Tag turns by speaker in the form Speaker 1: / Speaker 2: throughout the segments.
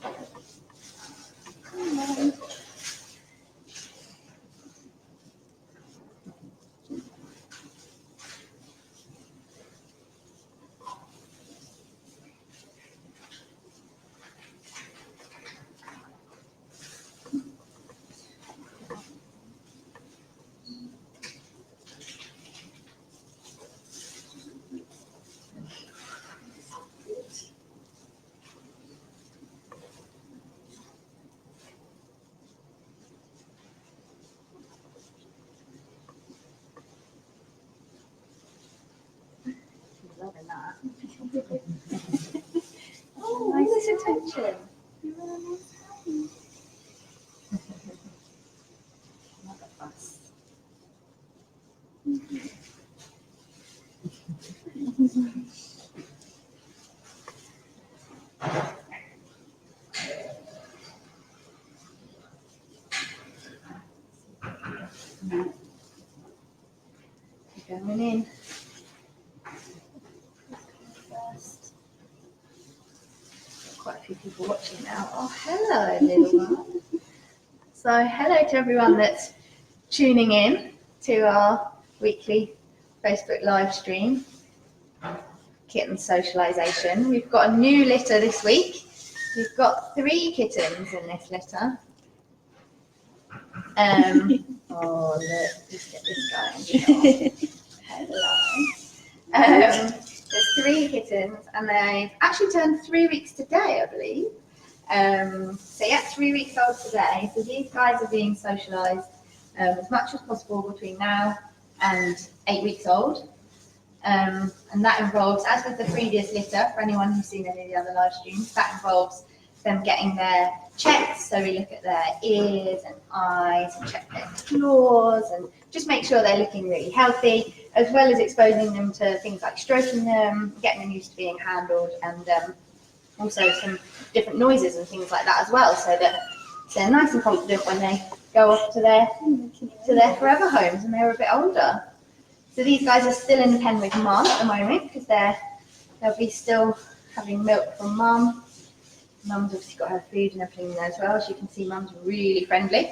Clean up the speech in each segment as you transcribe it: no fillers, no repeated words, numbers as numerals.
Speaker 1: Come on.
Speaker 2: Loving that.
Speaker 1: Oh,
Speaker 2: Nice
Speaker 1: nice
Speaker 2: attention.
Speaker 1: You're a nice hand.
Speaker 2: Another fuss. Going in. First. Quite a few people watching now. Oh, hello, little one. So, hello to everyone that's tuning in to our weekly Facebook live stream, Kitten Socialisation. We've got a new litter this week. We've got 3 kittens in this litter. Oh, look, just get this guy. Hello. There's 3 kittens, and they've actually turned 3 weeks today, I believe. So yeah, 3 weeks old today. So these guys are being socialised as much as possible between now and 8 weeks old. And that involves, as with the previous litter, for anyone who's seen any of the other live streams, that involves them getting their checks. So we look at their ears and eyes and check their claws and just make sure they're looking really healthy, as well as exposing them to things like stroking them, getting them used to being handled, and also some different noises and things like that as well, so that they're nice and confident when they go off to their forever homes and they're a bit older. So these guys are still in the pen with mum at the moment because they'll be still having milk from mum. Mum's obviously got her food and everything in there as well. As you can see, mum's really friendly.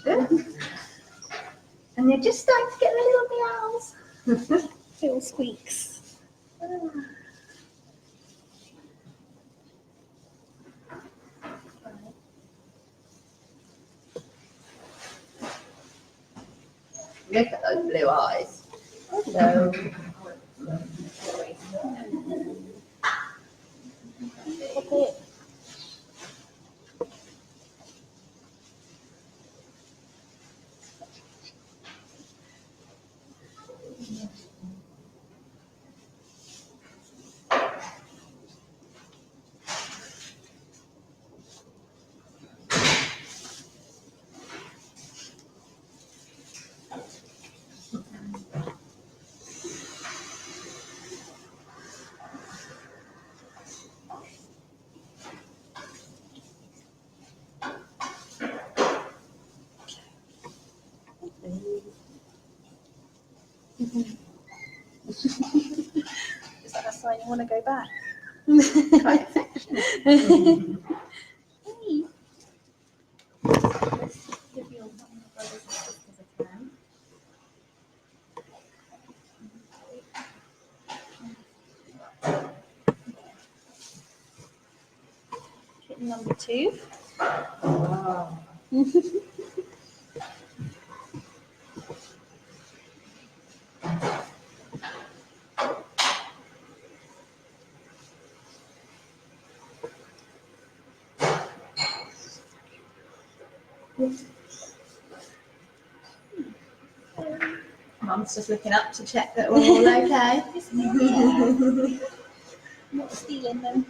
Speaker 2: Good. And they're just starting to get their little meows.
Speaker 1: Little squeaks.
Speaker 2: Look at those blue eyes. So,
Speaker 1: Is that a sign you want to go back?
Speaker 2: quite affectionate.
Speaker 1: Hey. Let's give your brothers and sisters a turn. Kitten number 2.
Speaker 2: Wow. Mum's just looking up to check that we're all okay.
Speaker 1: Not stealing them.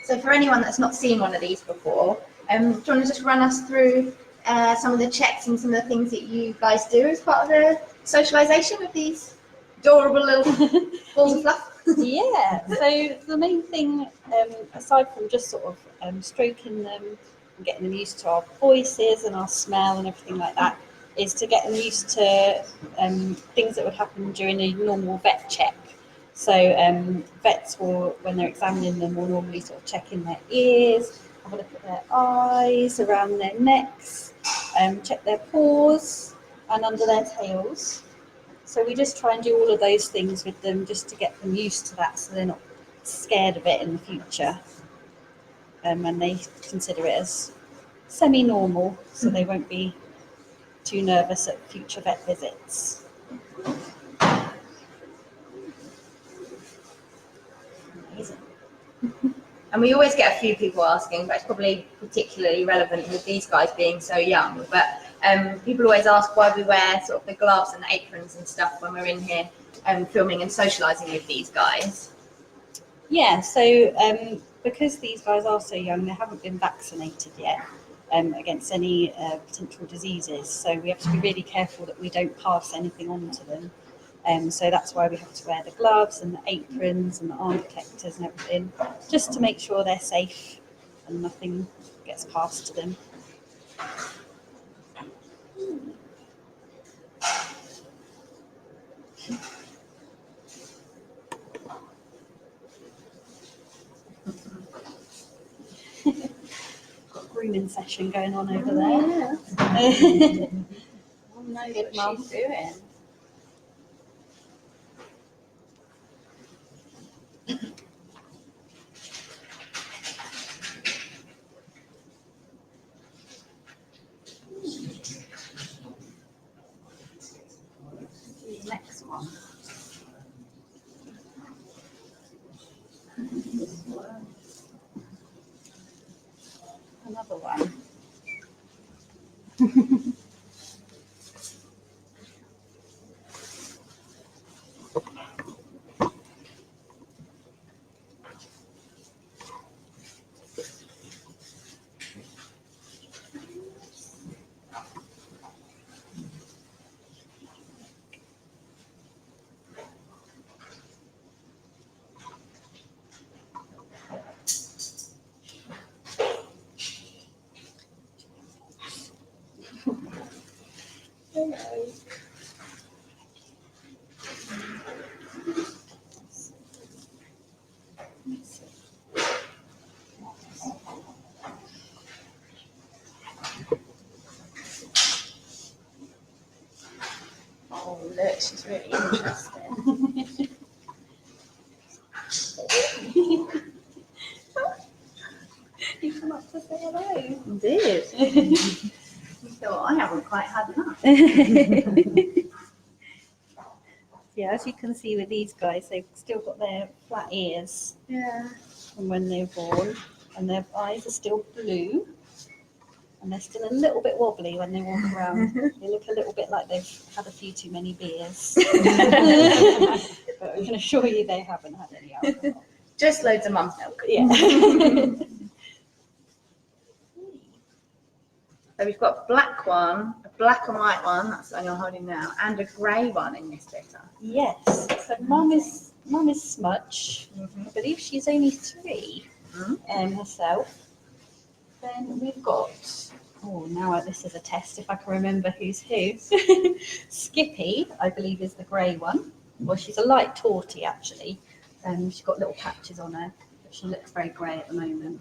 Speaker 2: So for anyone that's not seen one of these before, do you want to just run us through some of the checks and some of the things that you guys do as part of the socialisation with these adorable little balls of fluff?
Speaker 1: Yeah, so the main thing, aside from just sort of stroking them and getting them used to our voices and our smell and everything like that, is to get them used to things that would happen during a normal vet check. So vets will, when they're examining them, will normally sort of check in their ears, have a look at their eyes, around their necks, check their paws and under their tails. So we just try and do all of those things with them just to get them used to that so they're not scared of it in the future. And they consider it as semi-normal, so they won't be too nervous at future vet visits.
Speaker 2: Amazing. And we always get a few people asking, but it's probably particularly relevant with these guys being so young. But people always ask why we wear sort of the gloves and the aprons and stuff when we're in here filming and socialising with these guys.
Speaker 1: Yeah, so because these guys are so young, they haven't been vaccinated yet against any potential diseases. So we have to be really careful that we don't pass anything on to them. So that's why we have to wear the gloves and the aprons and the arm protectors and everything, just to make sure they're safe and nothing gets passed to them. Got a grooming session going on over there.
Speaker 2: Mum knows what she's doing.
Speaker 1: Next one. Another one. Hello.
Speaker 2: Oh, look, she's really interested.
Speaker 1: You come up to say hello.
Speaker 2: I did. You thought, I haven't quite had enough.
Speaker 1: Yeah, as you can see with these guys, they've still got their flat ears
Speaker 2: Yeah.
Speaker 1: from when they were born, and their eyes are still blue, and they're still a little bit wobbly when they walk around. They look a little bit like they've had a few too many beers. But I can assure you they haven't had any alcohol.
Speaker 2: Just loads of mum's milk.
Speaker 1: Yeah.
Speaker 2: So we've got a black one, a black and white one, that's the one you're holding now, and a grey one in this litter.
Speaker 1: Yes. So mum is Smudge. I believe she's only 3 herself. Then we've got, now this is a test if I can remember who's who. Skippy, I believe, is the grey one. Well, she's a light tortie actually. She's got little patches on her, but she looks very grey at the moment.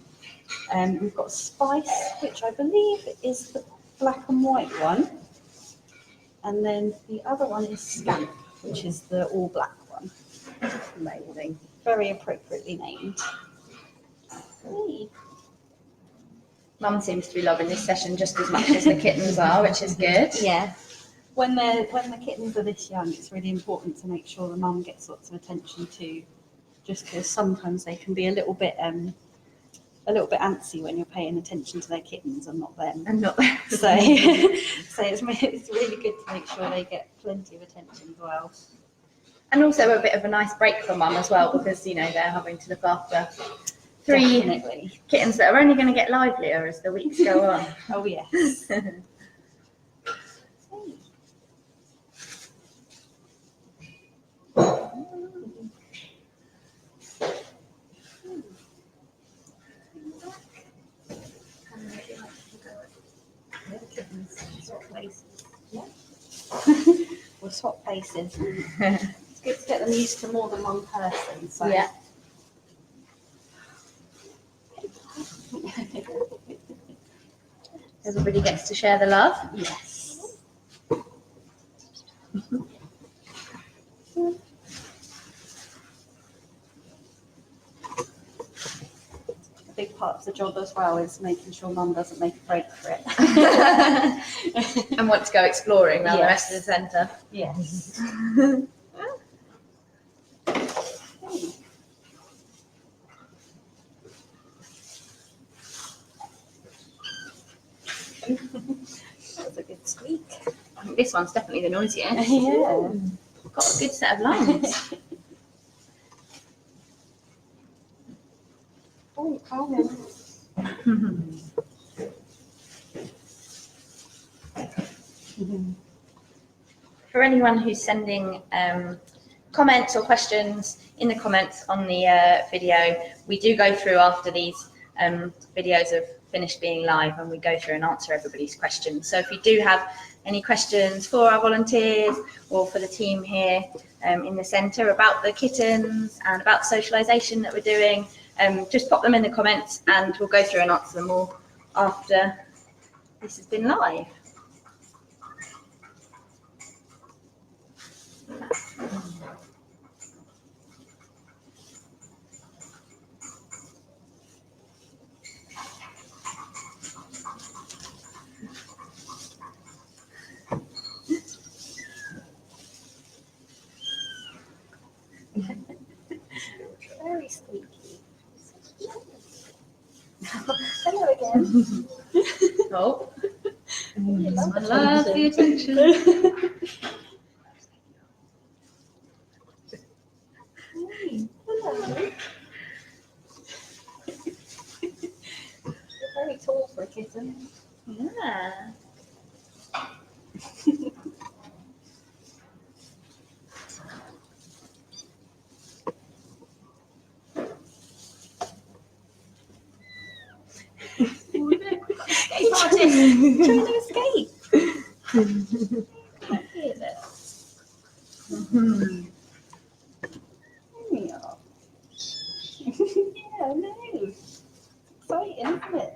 Speaker 1: We've got Spice, which I believe is the black and white one. And then the other one is Scamp, which is the all black one. Amazing. Very appropriately named. Hey.
Speaker 2: Mum seems to be loving this session just as much as the kittens are, which is good.
Speaker 1: Yeah. When the kittens are this young, it's really important to make sure the mum gets lots of attention too, just because sometimes they can be a little bit antsy when you're paying attention to their kittens and not them.
Speaker 2: And not
Speaker 1: So it's really good to make sure they get plenty of attention as well.
Speaker 2: And also a bit of a nice break for mum as well, because they're having to look after 3
Speaker 1: Definitely.
Speaker 2: kittens that are only going to get livelier as the weeks go on.
Speaker 1: Oh yes. places. It's good to get them used to more than one person. So.
Speaker 2: Yeah. Everybody gets to share the love.
Speaker 1: Yes. A big part of the job as well is making sure Mum doesn't make a break for it.
Speaker 2: And want to go exploring around the
Speaker 1: Yes.
Speaker 2: rest of the centre.
Speaker 1: Yes. That was a good squeak.
Speaker 2: I think this one's definitely the noisiest.
Speaker 1: Yeah.
Speaker 2: Got a good set of lines.
Speaker 1: Oh, Carmen.
Speaker 2: For anyone who's sending comments or questions in the comments on the video, we do go through after these videos have finished being live, and we go through and answer everybody's questions. So if you do have any questions for our volunteers or for the team here in the centre about the kittens and about socialisation that we're doing, just pop them in the comments and we'll go through and answer them all after this has been live.
Speaker 1: Very squeaky. Hello again.
Speaker 2: Oh,
Speaker 1: Love
Speaker 2: I love the attention.
Speaker 1: Hello. You're very tall for a kitten.
Speaker 2: Yeah. Escape artist.
Speaker 1: Trying to escape.
Speaker 2: Can't hear that.
Speaker 1: There we are. Yeah, no. Exciting, isn't it?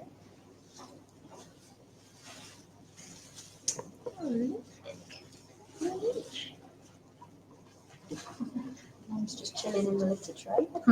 Speaker 1: Mum's just chilling in the litter tray. I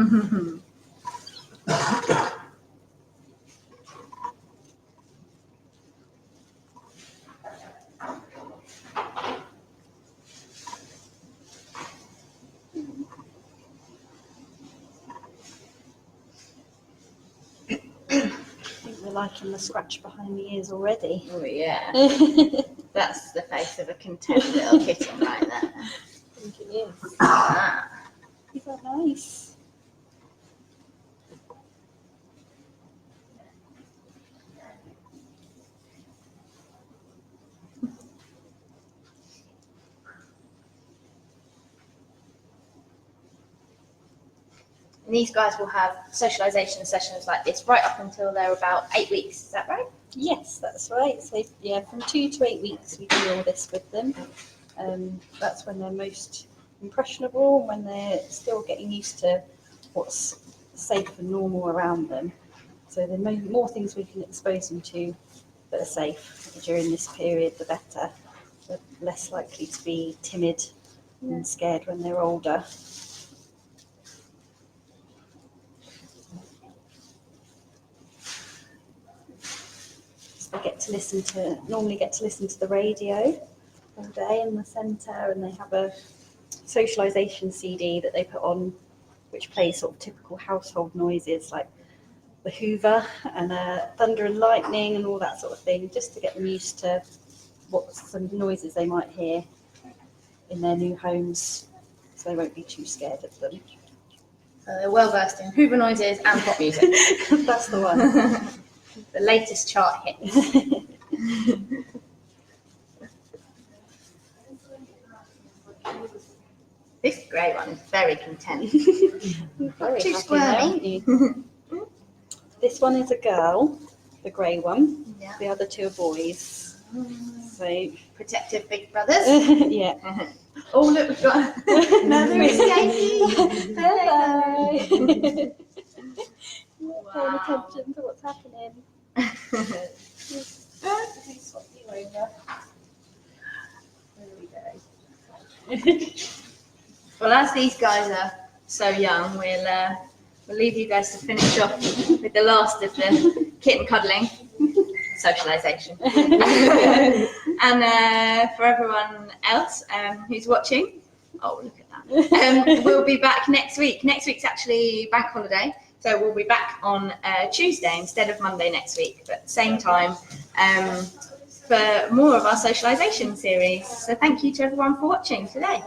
Speaker 1: think we're liking the scratch behind the ears already.
Speaker 2: Oh yeah, that's the face of a content little kitten right there.
Speaker 1: I think it is.
Speaker 2: Ah.
Speaker 1: Is that nice?
Speaker 2: And these guys will have socialisation sessions like this right up until they're about 8 weeks. Is that right?
Speaker 1: Yes, that's right. So yeah, from 2 to 8 weeks we do all this with them. That's when they're most impressionable, when they're still getting used to what's safe and normal around them. So the more things we can expose them to that are safe during this period, the better. They're less likely to be timid and scared when they're older. So they normally get to listen to the radio all day in the centre, and they have a socialisation CD that they put on which plays sort of typical household noises like the Hoover and thunder and lightning and all that sort of thing, just to get them used to what some noises they might hear in their new homes, so they won't be too scared of them.
Speaker 2: So they're well versed in Hoover noises and pop music.
Speaker 1: That's the one.
Speaker 2: The latest chart hits. This grey one is very content.
Speaker 1: Very
Speaker 2: Too
Speaker 1: happy
Speaker 2: squirmy.
Speaker 1: now, aren't you? This one is a girl, the grey one.
Speaker 2: Yeah.
Speaker 1: The other two are boys. So
Speaker 2: Protective big brothers.
Speaker 1: yeah.
Speaker 2: Oh, look, we've got another escapee.
Speaker 1: Hello.
Speaker 2: Wow.
Speaker 1: Paying attention to what's happening. Swap you over. There we go.
Speaker 2: Well, as these guys are so young, we'll leave you guys to finish off with the last of the kitten cuddling, socialisation. And for everyone else who's watching, oh, look at that. We'll be back next week. Next week's actually bank holiday, so we'll be back on Tuesday instead of Monday next week, but same time for more of our socialisation series. So thank you to everyone for watching today.